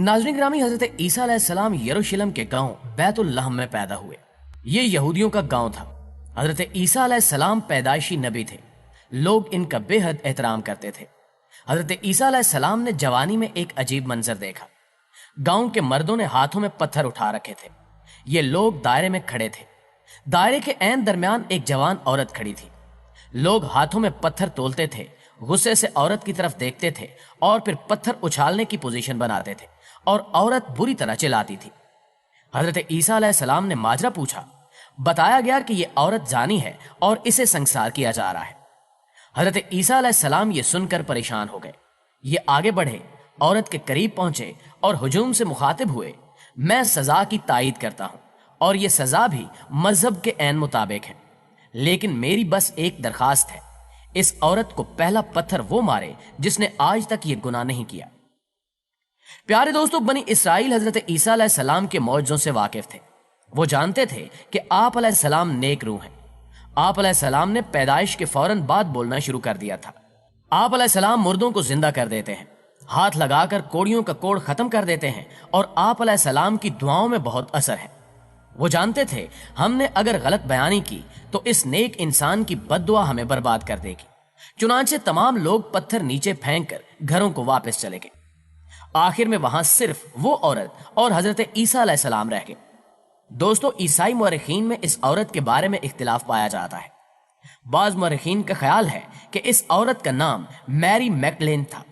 नाज़रीन ग्रामी, हजरत ईसा अलैहिस्सलाम यरूशलेम के गांव बैतुल लहम में पैदा हुए। ये यहूदियों का गांव था। हजरत ईसा अलैहिस्सलाम पैदाइशी नबी थे। लोग इनका बेहद एहतराम करते थे। हजरत ईसा अलैहिस्सलाम ने जवानी में एक अजीब मंजर देखा। गांव के मर्दों ने हाथों में पत्थर उठा रखे थे। ये लोग दायरे में खड़े थे। दायरे के ऐन दरमियान एक जवान औरत खड़ी थी। लोग हाथों में पत्थर तोलते थे, गुस्से से औरत की तरफ देखते थे और फिर पत्थर उछालने की पोजीशन बनाते थे और औरत बुरी तरह चिल्लाती थी। हजरत ईसा अलैहिस्सलाम ने माजरा पूछा। बताया गया कि यह औरत जानी है और इसे संसार किया जा रहा है। हजरत ईसा अलैहिस्सलाम ये सुनकर परेशान हो गए। ये आगे बढ़े, औरत के करीब पहुंचे और हुजूम से मुखातिब हुए। मैं सजा की तायीद करता हूं और ये सजा भी मजहब के ऐन मुताबिक है, लेकिन मेरी बस एक दरखास्त है, इस औरत को पहला पत्थर वो मारे जिसने आज तक ये गुनाह नहीं किया। प्यारे दोस्तों, बनी इसराइल हजरत ईसा अलैहिस्सलाम के मौजज़ों से वाकिफ थे। वो जानते थे कि आप अलैहिस्सलाम नेक रूह हैं। आप अलैहिस्सलाम ने पैदाइश के फौरन बाद बोलना शुरू कर दिया था। आप अलैहिस्सलाम मुर्दों को जिंदा कर देते हैं, हाथ लगाकर कोड़ियों का कोड़ खत्म कर देते हैं और आप अलैहिस्सलाम की दुआओं में बहुत असर है। वो जानते थे हमने अगर गलत बयानी की तो इस नेक इंसान की बद्दुआ हमें बर्बाद कर देगी। चुनांचे तमाम लोग पत्थर नीचे फेंक कर घरों को वापस चले गए। आखिर में वहां सिर्फ वो औरत और हजरत ईसा अलैहिस्सलाम रह गए। दोस्तों, ईसाई मुअर्रिखीन में इस औरत के बारे में इख्तिलाफ पाया जाता है। बाज मुअर्रिखीन का ख्याल है कि इस औरत का नाम मैरी मैगदलेन था।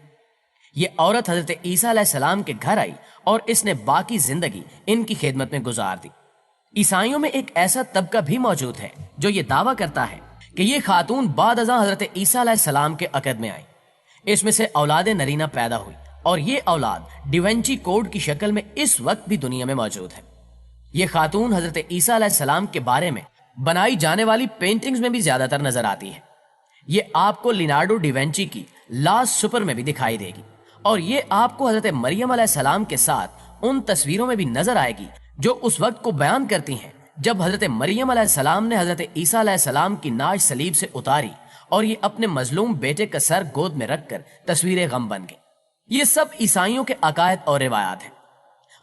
ये औरत हजरत ईसा अलैहिस्सलाम के घर आई और इसने बाकी जिंदगी इनकी खिदमत में गुजार दी। ईसाइयों में एक ऐसा तबका भी मौजूद है जो ये दावा करता है कि ये खातून बाद अज़ां हजरत ईसा अलैहिस्सलाम के अक़द में आई। इसमें से औलाद नरीना पैदा हुई और ये औलाद डिवेंची कोड की शक्ल में इस वक्त भी दुनिया में मौजूद है। ये खातून हजरत ईसा अलैहिस्सलाम के बारे में बनाई जाने वाली पेंटिंग्स में भी ज्यादातर नजर आती है। ये आपको लिनार्डो डिवेंची की लास्ट सुपर में भी दिखाई देगी और ये आपको हजरत मरियम अलैहिस्सलाम के साथ उन तस्वीरों में भी नजर आएगी जो उस वक्त को बयान करती हैं जब हजरत मरियम अलैहिस्सलाम ने हजरत ईसा अलैहिस्सलाम की नाश सलीब से उतारी और ये अपने मजलूम बेटे का सर गोद में रखकर तस्वीर गम बन गई। ये सब ईसाइयों के अकायद और रिवायात हैं।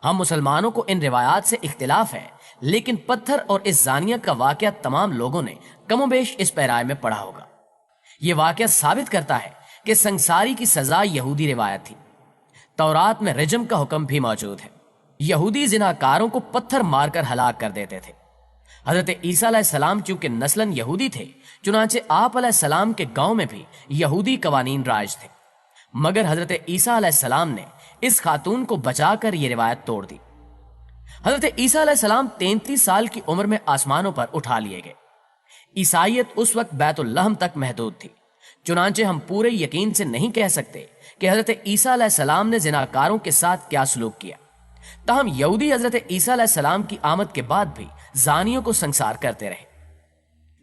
हम मुसलमानों को इन रिवायात से इख्तिलाफ है, लेकिन पत्थर और इस जानिया का वाकया तमाम लोगों ने कमोबेश इस पैराए में पढ़ा होगा। यह वाकया साबित करता है कि संसारी की सजा यहूदी रिवायत थी। तौरात में रजम का हुक्म भी मौजूद है। यहूदी जिनाकारों को पत्थर मारकर हलाक कर देते थे। हजरत ईसा अलैहिस्सलाम चूंकि नस्लन यहूदी थे, चुनांचे आप अलैहिस्सलाम के गांव में भी यहूदी कवानीन राज थे। मगर हजरत ईसा अलैहिस्सलाम ने इस खातून को बचाकर यह रिवायत तोड़ दी। हजरत ईसा अलैहिस्सलाम 33 साल की उम्र में आसमानों पर उठा लिए गए। ईसाइयत उस वक्त बैतुल लहम तक महदूद थी। चुनांचे हम पूरे यकीन से नहीं कह सकते कि हजरत ईसा अलैहिस्सलाम ने जिनाकारों के साथ क्या सलूक किया। ताहम यहूदी हजरत ईसा अलैहिस्सलाम की आमद के बाद भी जानियों को संसार करते रहे।